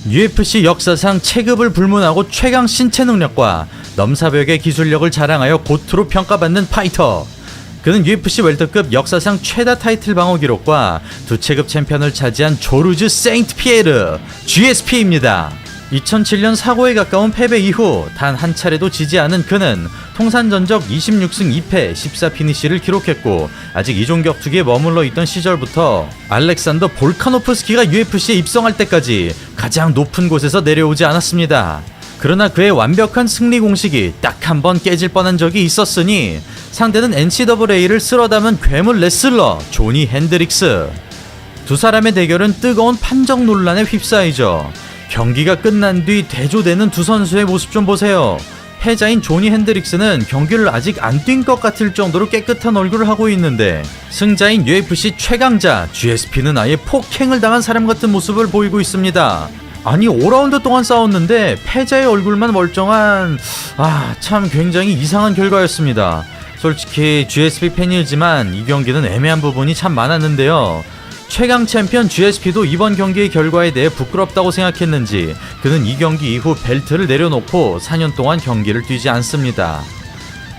UFC 역사상 체급을 불문하고 최강 신체 능력과 넘사벽의 기술력을 자랑하여 고투로 평가받는 파이터. 그는 UFC 웰터급 역사상 최다 타이틀 방어 기록과 두 체급 챔피언을 차지한 조르주 세인트 피에르 GSP입니다. 2007년 사고에 가까운 패배 이후 단 한 차례도 지지 않은 그는 통산 전적 26승 2패 14피니시를 기록했고, 아직 이종 격투기에 머물러 있던 시절부터 알렉산더 볼카노프스키가 UFC에 입성할 때까지 가장 높은 곳에서 내려오지 않았습니다. 그러나 그의 완벽한 승리 공식이 딱 한 번 깨질 뻔한 적이 있었으니 상대는 NCAA를 쓸어 담은 괴물 레슬러 조니 핸드릭스. 두 사람의 대결은 뜨거운 판정 논란에 휩싸이죠. 경기가 끝난 뒤 대조되는 두 선수의 모습 좀 보세요. 패자인 조니 핸드릭스는 경기를 아직 안 뛴 것 같을 정도로 깨끗한 얼굴을 하고 있는데, 승자인 UFC 최강자 GSP는 아예 폭행을 당한 사람 같은 모습을 보이고 있습니다. 아니 5라운드 동안 싸웠는데 패자의 얼굴만 멀쩡한, 참 굉장히 이상한 결과였습니다. 솔직히 GSP 팬이지만 이 경기는 애매한 부분이 참 많았는데요. 최강 챔피언 GSP도 이번 경기의 결과에 대해 부끄럽다고 생각했는지 그는 이 경기 이후 벨트를 내려놓고 4년 동안 경기를 뛰지 않습니다.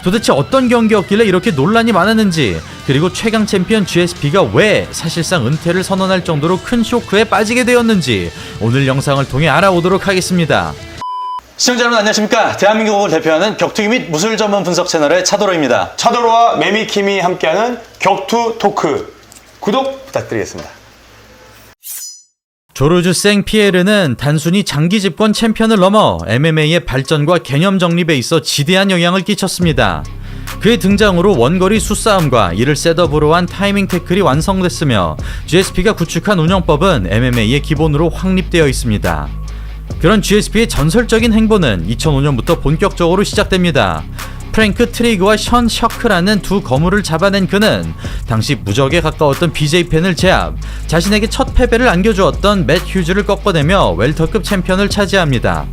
도대체 어떤 경기였길래 이렇게 논란이 많았는지, 그리고 최강 챔피언 GSP가 왜 사실상 은퇴를 선언할 정도로 큰 쇼크에 빠지게 되었는지 오늘 영상을 통해 알아보도록 하겠습니다. 시청자 여러분 안녕하십니까. 대한민국을 대표하는 격투기 및 무술 전문 분석 채널의 차도로입니다. 차도로와 매미킴이 함께하는 격투 토크 구독 부탁드리겠습니다. 조르주 생피에르는 단순히 장기 집권 챔피언을 넘어 MMA의 발전과 개념 정립에 있어 지대한 영향을 끼쳤습니다. 그의 등장으로 원거리 수싸움과 이를 셋업으로 한 타이밍 태클이 완성됐으며 GSP가 구축한 운영법은 MMA의 기본으로 확립되어 있습니다. 그런 GSP의 전설적인 행보는 2005년부터 본격적으로 시작됩니다. 프랭크 트리그와 션 셔크라는 두 거물을 잡아낸 그는 당시 무적에 가까웠던 BJ 펜을 제압, 자신에게 첫 패배를 안겨주었던 맷 휴즈를 꺾어내며 웰터급 챔피언을 차지합니다.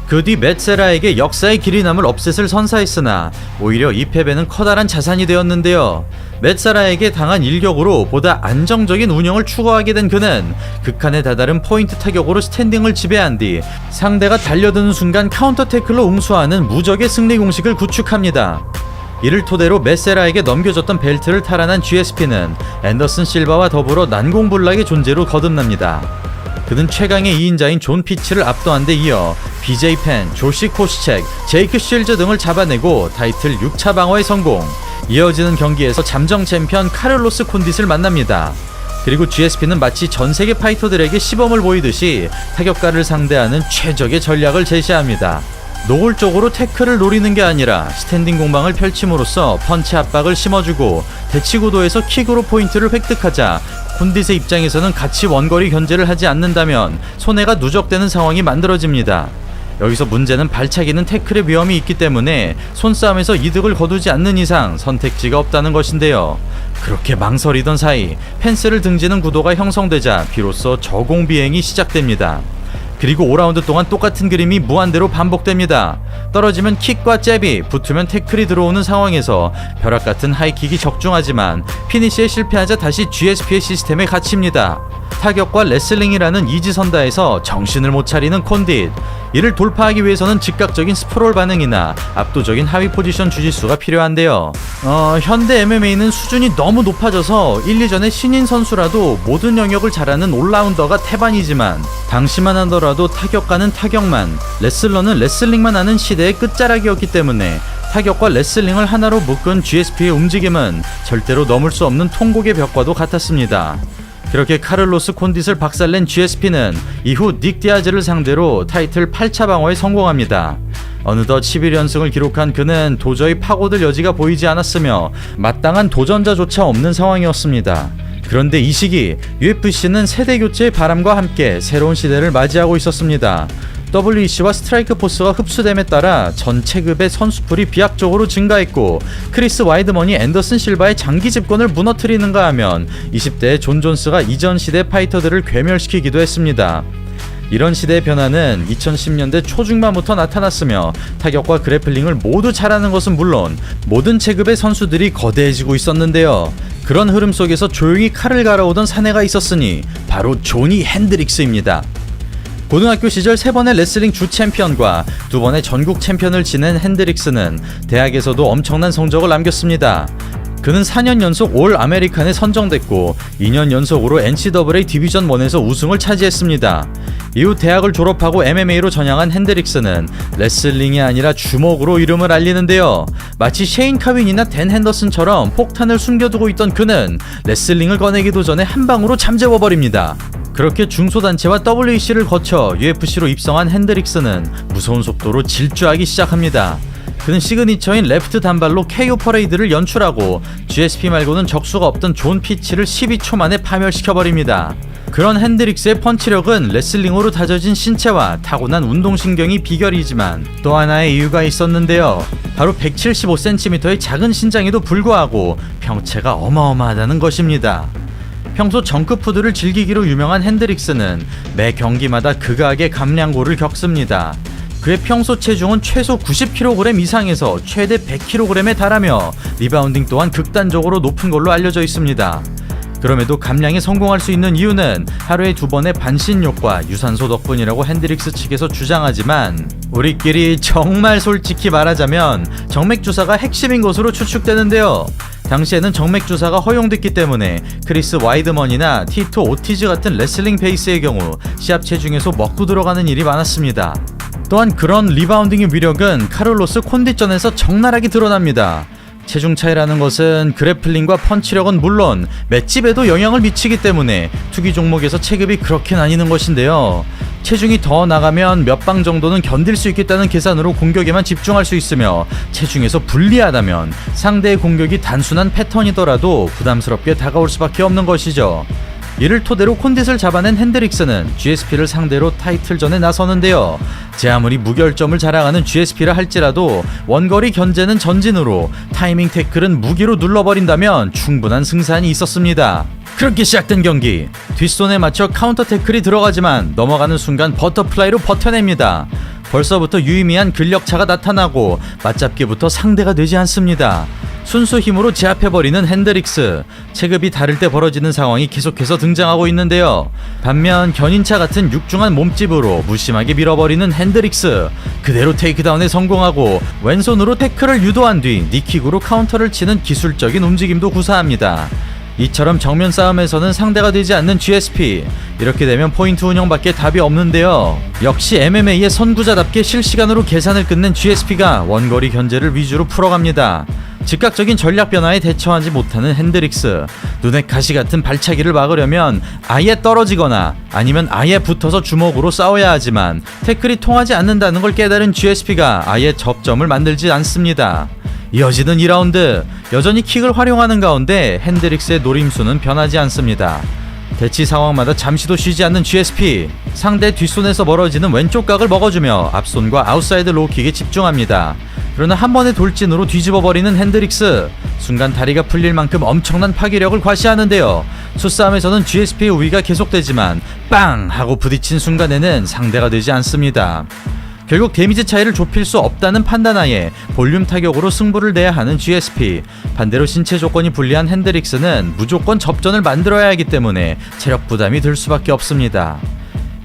그 뒤 맷 세라에게 역사의 길이 남을 업셋을 선사했으나 오히려 이 패배는 커다란 자산이 되었는데요. 맷 세라에게 당한 일격으로 보다 안정적인 운영을 추구하게 된 그는 극한에 다다른 포인트 타격으로 스탠딩을 지배한 뒤 상대가 달려드는 순간 카운터 태클로 응수하는 무적의 승리 공식을 구축합니다. 이를 토대로 맷 세라에게 넘겨줬던 벨트를 탈환한 GSP는 앤더슨 실바와 더불어 난공불락의 존재로 거듭납니다. 그는 최강의 2인자인 존 피치를 압도한 데 이어 BJ 펜, 조시 코시책, 제이크 쉴즈 등을 잡아내고 타이틀 6차 방어에 성공. 이어지는 경기에서 잠정 챔피언 카를로스 콘딧을 만납니다. 그리고 GSP는 마치 전세계 파이터들에게 시범을 보이듯이 타격가를 상대하는 최적의 전략을 제시합니다. 노골적으로 태클을 노리는 게 아니라 스탠딩 공방을 펼침으로써 펀치 압박을 심어주고 대치구도에서 킥으로 포인트를 획득하자 콘딧의 입장에서는 같이 원거리 견제를 하지 않는다면 손해가 누적되는 상황이 만들어집니다. 여기서 문제는 발차기는 태클의 위험이 있기 때문에 손싸움에서 이득을 거두지 않는 이상 선택지가 없다는 것인데요. 그렇게 망설이던 사이 펜스를 등지는 구도가 형성되자 비로소 저공 비행이 시작됩니다. 그리고 5라운드 동안 똑같은 그림이 무한대로 반복됩니다. 떨어지면 킥과 잽이, 붙으면 태클이 들어오는 상황에서 벼락같은 하이킥이 적중하지만 피니시에 실패하자 다시 GSP의 시스템에 갇힙니다. 타격과 레슬링이라는 이지선다에서 정신을 못 차리는 콘딧. 이를 돌파하기 위해서는 즉각적인 스프롤 반응이나 압도적인 하위 포지션 주짓수가 필요한데요. 현대 MMA는 수준이 너무 높아져서 1, 2전의 신인 선수라도 모든 영역을 잘하는 올라운더가 태반이지만 당시만 하더라도 타격가는 타격만, 레슬러는 레슬링만 하는 시대의 끝자락이었기 때문에 타격과 레슬링을 하나로 묶은 GSP의 움직임은 절대로 넘을 수 없는 통곡의 벽과도 같았습니다. 그렇게 카를로스 콘딧을 박살낸 GSP는 이후 닉 디아즈를 상대로 타이틀 8차 방어에 성공합니다. 어느덧 11연승을 기록한 그는 도저히 파고들 여지가 보이지 않았으며 마땅한 도전자조차 없는 상황이었습니다. 그런데 이 시기 UFC는 세대 교체의 바람과 함께 새로운 시대를 맞이하고 있었습니다. WEC와 스트라이크 포스가 흡수됨에 따라 전 체급의 선수풀이 비약적으로 증가했고, 크리스 와이드먼이 앤더슨 실바의 장기 집권을 무너뜨리는가 하면 20대의 존 존스가 이전 시대 파이터들을 괴멸시키기도 했습니다. 이런 시대의 변화는 2010년대 초중반부터 나타났으며 타격과 그래플링을 모두 잘하는 것은 물론 모든 체급의 선수들이 거대해지고 있었는데요. 그런 흐름 속에서 조용히 칼을 갈아오던 사내가 있었으니 바로 조니 핸드릭스입니다. 고등학교 시절 3번의 레슬링 주 챔피언과 2번의 전국 챔피언을 지낸 핸드릭스는 대학에서도 엄청난 성적을 남겼습니다. 그는 4년 연속 올 아메리칸에 선정됐고 2년 연속으로 NCAA 디비전 1에서 우승을 차지했습니다. 이후 대학을 졸업하고 MMA로 전향한 핸드릭스는 레슬링이 아니라 주먹으로 이름을 알리는데요. 마치 셰인 카윈이나 댄 핸더슨처럼 폭탄을 숨겨두고 있던 그는 레슬링을 꺼내기도 전에 한 방으로 잠재워버립니다. 그렇게 중소단체와 WEC를 거쳐 UFC로 입성한 핸드릭스는 무서운 속도로 질주하기 시작합니다. 그는 시그니처인 레프트 단발로 KO 퍼레이드를 연출하고 GSP 말고는 적수가 없던 존 피치를 12초 만에 파멸시켜버립니다. 그런 핸드릭스의 펀치력은 레슬링으로 다져진 신체와 타고난 운동신경이 비결이지만 또 하나의 이유가 있었는데요. 바로 175cm의 작은 신장에도 불구하고 평체가 어마어마하다는 것입니다. 평소 정크푸드를 즐기기로 유명한 핸드릭스는 매 경기마다 극악의 감량고를 겪습니다. 그의 평소 체중은 최소 90kg 이상에서 최대 100kg에 달하며 리바운딩 또한 극단적으로 높은 걸로 알려져 있습니다. 그럼에도 감량에 성공할 수 있는 이유는 하루에 2번의 반신욕과 유산소 덕분이라고 핸드릭스 측에서 주장하지만 우리끼리 정말 솔직히 말하자면 정맥주사가 핵심인 것으로 추측되는데요. 당시에는 정맥주사가 허용됐기 때문에 크리스 와이드먼이나 티토 오티즈 같은 레슬링 베이스의 경우 시합 체중에서 먹고 들어가는 일이 많았습니다. 또한 그런 리바운딩의 위력은 카를로스 콘디전에서 적나라하게 드러납니다. 체중 차이라는 것은 그래플링과 펀치력은 물론 맷집에도 영향을 미치기 때문에 투기 종목에서 체급이 그렇게 나뉘는 것인데요. 체중이 더 나가면 몇 방 정도는 견딜 수 있겠다는 계산으로 공격에만 집중할 수 있으며 체중에서 불리하다면 상대의 공격이 단순한 패턴이더라도 부담스럽게 다가올 수밖에 없는 것이죠. 이를 토대로 콘딧을 잡아낸 핸드릭스는 GSP를 상대로 타이틀전에 나서는데요. 제 아무리 무결점을 자랑하는 GSP라 할지라도 원거리 견제는 전진으로, 타이밍 태클은 무기로 눌러버린다면 충분한 승산이 있었습니다. 그렇게 시작된 경기, 뒷손에 맞춰 카운터 태클이 들어가지만 넘어가는 순간 버터플라이로 버텨냅니다. 벌써부터 유의미한 근력차가 나타나고 맞잡기부터 상대가 되지 않습니다. 순수 힘으로 제압해버리는 핸드릭스, 체급이 다를 때 벌어지는 상황이 계속해서 등장하고 있는데요. 반면 견인차 같은 육중한 몸집으로 무심하게 밀어버리는 핸드릭스, 그대로 테이크다운에 성공하고 왼손으로 태클을 유도한 뒤 니킥으로 카운터를 치는 기술적인 움직임도 구사합니다. 이처럼 정면 싸움에서는 상대가 되지 않는 GSP, 이렇게 되면 포인트 운영밖에 답이 없는데요. 역시 MMA의 선구자답게 실시간으로 계산을 끝낸 GSP가 원거리 견제를 위주로 풀어갑니다. 즉각적인 전략 변화에 대처하지 못하는 핸드릭스, 눈에 가시 같은 발차기를 막으려면 아예 떨어지거나 아니면 아예 붙어서 주먹으로 싸워야 하지만 태클이 통하지 않는다는 걸 깨달은 GSP가 아예 접점을 만들지 않습니다. 이어지는 2라운드, 여전히 킥을 활용하는 가운데 핸드릭스의 노림수는 변하지 않습니다. 대치 상황마다 잠시도 쉬지 않는 GSP, 상대 뒷손에서 멀어지는 왼쪽 각을 먹어주며 앞손과 아웃사이드 로우킥에 집중합니다. 그러나 한 번의 돌진으로 뒤집어버리는 핸드릭스, 순간 다리가 풀릴 만큼 엄청난 파괴력을 과시하는데요. 수싸움에서는 GSP의 우위가 계속되지만 빵! 하고 부딪힌 순간에는 상대가 되지 않습니다. 결국 데미지 차이를 좁힐 수 없다는 판단하에 볼륨 타격으로 승부를 내야 하는 GSP, 반대로 신체 조건이 불리한 핸드릭스는 무조건 접전을 만들어야 하기 때문에 체력 부담이 들 수밖에 없습니다.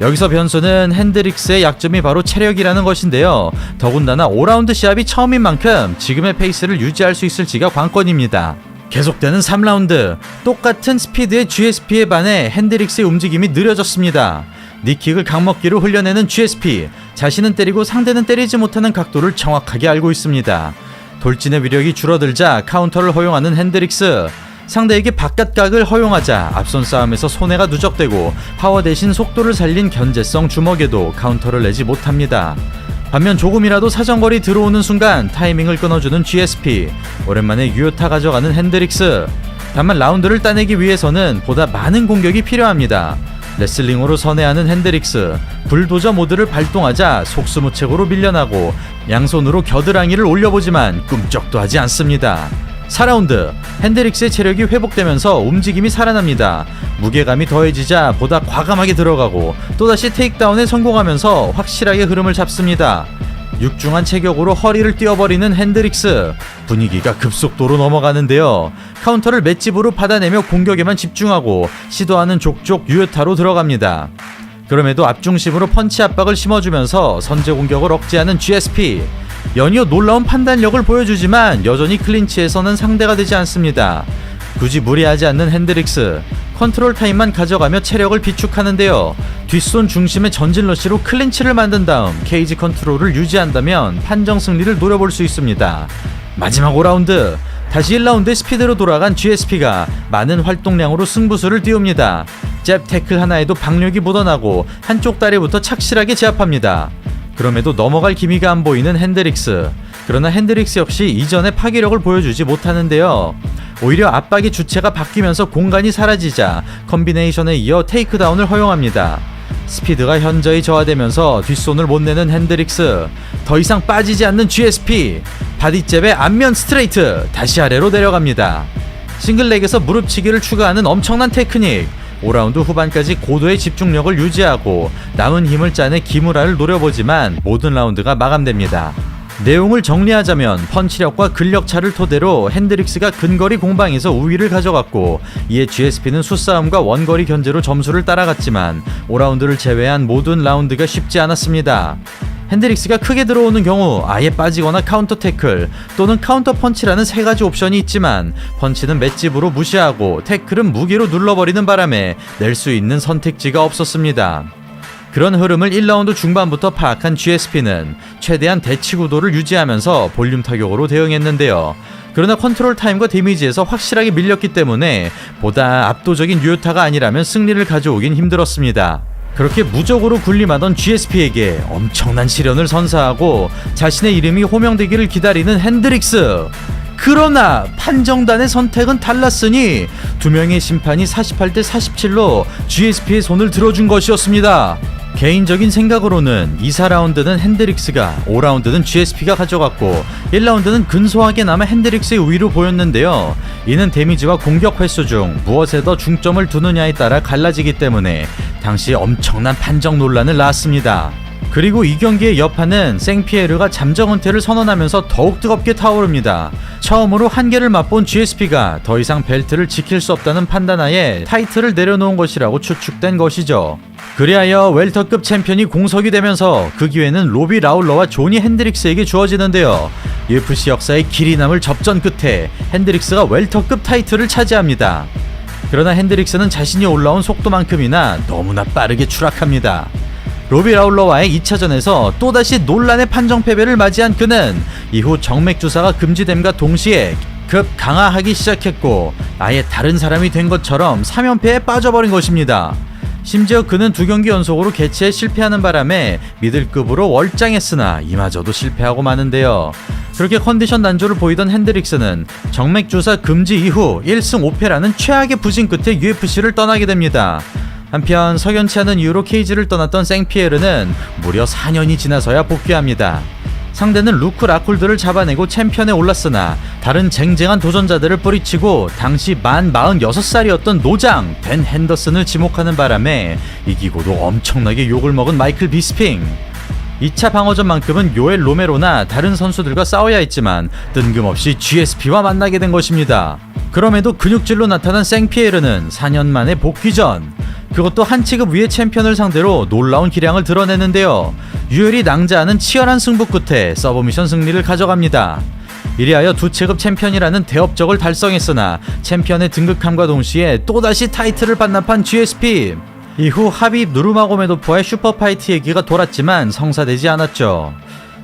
여기서 변수는 핸드릭스의 약점이 바로 체력이라는 것인데요. 더군다나 5라운드 시합이 처음인 만큼 지금의 페이스를 유지할 수 있을지가 관건입니다. 계속되는 3라운드, 똑같은 스피드의 GSP에 반해 핸드릭스의 움직임이 느려졌습니다. 니킥을 강먹기로 흘려내는 GSP, 자신은 때리고 상대는 때리지 못하는 각도를 정확하게 알고 있습니다. 돌진의 위력이 줄어들자 카운터를 허용하는 핸드릭스, 상대에게 바깥각을 허용하자 앞손 싸움에서 손해가 누적되고 파워 대신 속도를 살린 견제성 주먹에도 카운터를 내지 못합니다. 반면 조금이라도 사정거리 들어오는 순간 타이밍을 끊어주는 GSP, 오랜만에 유효타 가져가는 핸드릭스. 다만 라운드를 따내기 위해서는 보다 많은 공격이 필요합니다. 레슬링으로 선회하는 핸드릭스, 불도저 모드를 발동하자 속수무책으로 밀려나고 양손으로 겨드랑이를 올려보지만 꿈쩍도 하지 않습니다. 4라운드, 핸드릭스의 체력이 회복되면서 움직임이 살아납니다. 무게감이 더해지자 보다 과감하게 들어가고 또다시 테이크다운에 성공하면서 확실하게 흐름을 잡습니다. 육중한 체격으로 허리를 띄워버리는 핸드릭스, 분위기가 급속도로 넘어가는데요. 카운터를 맷집으로 받아내며 공격에만 집중하고 시도하는 족족 유효타로 들어갑니다. 그럼에도 앞중심으로 펀치 압박을 심어주면서 선제 공격을 억제하는 GSP. 연이어 놀라운 판단력을 보여주지만 여전히 클린치에서는 상대가 되지 않습니다. 굳이 무리하지 않는 핸드릭스. 컨트롤 타임만 가져가며 체력을 비축하는데요. 뒷손 중심의 전진 러시로 클린치를 만든 다음 케이지 컨트롤을 유지한다면 판정 승리를 노려볼 수 있습니다. 마지막 5라운드. 다시 1라운드의 스피드로 돌아간 GSP가 많은 활동량으로 승부수를 띄웁니다. 잽 태클 하나에도 박력이 묻어나고 한쪽 다리부터 착실하게 제압합니다. 그럼에도 넘어갈 기미가 안 보이는 핸드릭스. 그러나 핸드릭스 역시 이전의 파괴력을 보여주지 못하는데요. 오히려 압박의 주체가 바뀌면서 공간이 사라지자 컨비네이션에 이어 테이크다운을 허용합니다. 스피드가 현저히 저하되면서 뒷손을 못 내는 핸드릭스. 더 이상 빠지지 않는 GSP. 바디잽의 앞면 스트레이트. 다시 아래로 내려갑니다. 싱글렉에서 무릎치기를 추가하는 엄청난 테크닉. 5라운드 후반까지 고도의 집중력을 유지하고 남은 힘을 짜내 기무라를 노려보지만 모든 라운드가 마감됩니다. 내용을 정리하자면 펀치력과 근력차를 토대로 핸드릭스가 근거리 공방에서 우위를 가져갔고, 이에 GSP는 수싸움과 원거리 견제로 점수를 따라갔지만 5라운드를 제외한 모든 라운드가 쉽지 않았습니다. 핸드릭스가 크게 들어오는 경우 아예 빠지거나 카운터 태클 또는 카운터 펀치라는 세 가지 옵션이 있지만, 펀치는 맷집으로 무시하고 태클은 무게로 눌러버리는 바람에 낼 수 있는 선택지가 없었습니다. 그런 흐름을 1라운드 중반부터 파악한 GSP는 최대한 대치 구도를 유지하면서 볼륨 타격으로 대응했는데요. 그러나 컨트롤 타임과 데미지에서 확실하게 밀렸기 때문에 보다 압도적인 유효타가 아니라면 승리를 가져오긴 힘들었습니다. 그렇게 무적으로 군림하던 GSP에게 엄청난 시련을 선사하고 자신의 이름이 호명되기를 기다리는 핸드릭스. 그러나 판정단의 선택은 달랐으니 두 명의 심판이 48대 47로 GSP의 손을 들어준 것이었습니다. 개인적인 생각으로는 2, 4라운드는 핸드릭스가, 5라운드는 GSP가 가져갔고 1라운드는 근소하게 남아 핸드릭스의 우위로 보였는데요. 이는 데미지와 공격 횟수 중 무엇에 더 중점을 두느냐에 따라 갈라지기 때문에 당시 엄청난 판정 논란을 낳았습니다. 그리고 이 경기의 여파는 생피에르가 잠정 은퇴를 선언하면서 더욱 뜨겁게 타오릅니다. 처음으로 한계를 맛본 GSP가 더 이상 벨트를 지킬 수 없다는 판단하에 타이틀을 내려놓은 것이라고 추측된 것이죠. 그리하여 웰터급 챔피언이 공석이 되면서 그 기회는 로비 라울러와 조니 핸드릭스에게 주어지는데요. UFC 역사의 길이 남을 접전 끝에 핸드릭스가 웰터급 타이틀을 차지합니다. 그러나 핸드릭스는 자신이 올라온 속도만큼이나 너무나 빠르게 추락합니다. 로비 라울러와의 2차전에서 또다시 논란의 판정 패배를 맞이한 그는 이후 정맥 주사가 금지됨과 동시에 급 강화하기 시작했고 아예 다른 사람이 된 것처럼 3연패에 빠져버린 것입니다. 심지어 그는 2경기 연속으로 개최에 실패하는 바람에 미들급으로 월장했으나 이마저도 실패하고 마는데요. 그렇게 컨디션 난조를 보이던 핸드릭스는 정맥 주사 금지 이후 1승 5패라는 최악의 부진 끝에 UFC를 떠나게 됩니다. 한편 석연치 않은 이유로 케이지를 떠났던 생피에르는 무려 4년이 지나서야 복귀합니다. 상대는 루크 라쿨드를 잡아내고 챔피언에 올랐으나 다른 쟁쟁한 도전자들을 뿌리치고 당시 만 46살이었던 노장 댄 핸더슨을 지목하는 바람에 이기고도 엄청나게 욕을 먹은 마이클 비스핑. 2차 방어전만큼은 요엘 로메로나 다른 선수들과 싸워야 했지만 뜬금없이 GSP와 만나게 된 것입니다. 그럼에도 근육질로 나타난 생피에르는 4년 만에 복귀전, 그것도 한 체급 위의 챔피언을 상대로 놀라운 기량을 드러내는데요. 유열이 낭자하는 치열한 승부 끝에 서브미션 승리를 가져갑니다. 이리하여 2체급 챔피언이라는 대업적을 달성했으나 챔피언의 등극함과 동시에 또다시 타이틀을 반납한 GSP. 이후 하빕 누르마고메도프와의 슈퍼파이트 얘기가 돌았지만 성사되지 않았죠.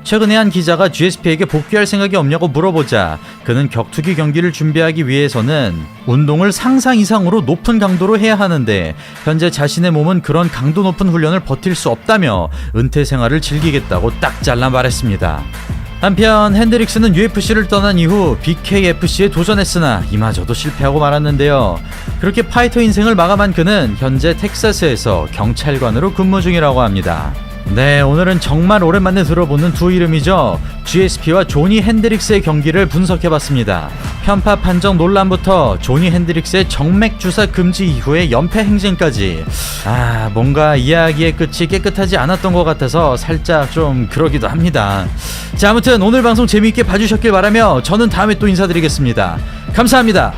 최근에 한 기자가 GSP에게 복귀할 생각이 없냐고 물어보자 그는 격투기 경기를 준비하기 위해서는 운동을 상상 이상으로 높은 강도로 해야 하는데 현재 자신의 몸은 그런 강도 높은 훈련을 버틸 수 없다며 은퇴 생활을 즐기겠다고 딱 잘라 말했습니다. 한편 핸드릭스는 UFC를 떠난 이후 BKFC에 도전했으나 이마저도 실패하고 말았는데요. 그렇게 파이터 인생을 마감한 그는 현재 텍사스에서 경찰관으로 근무 중이라고 합니다. 네, 오늘은 정말 오랜만에 들어보는 두 이름이죠. GSP와 조니 핸드릭스의 경기를 분석해봤습니다. 편파 판정 논란부터 조니 핸드릭스의 정맥 주사 금지 이후의 연패 행진까지 뭔가 이야기의 끝이 깨끗하지 않았던 것 같아서 살짝 좀 그러기도 합니다. 자, 아무튼 오늘 방송 재미있게 봐주셨길 바라며 저는 다음에 또 인사드리겠습니다. 감사합니다.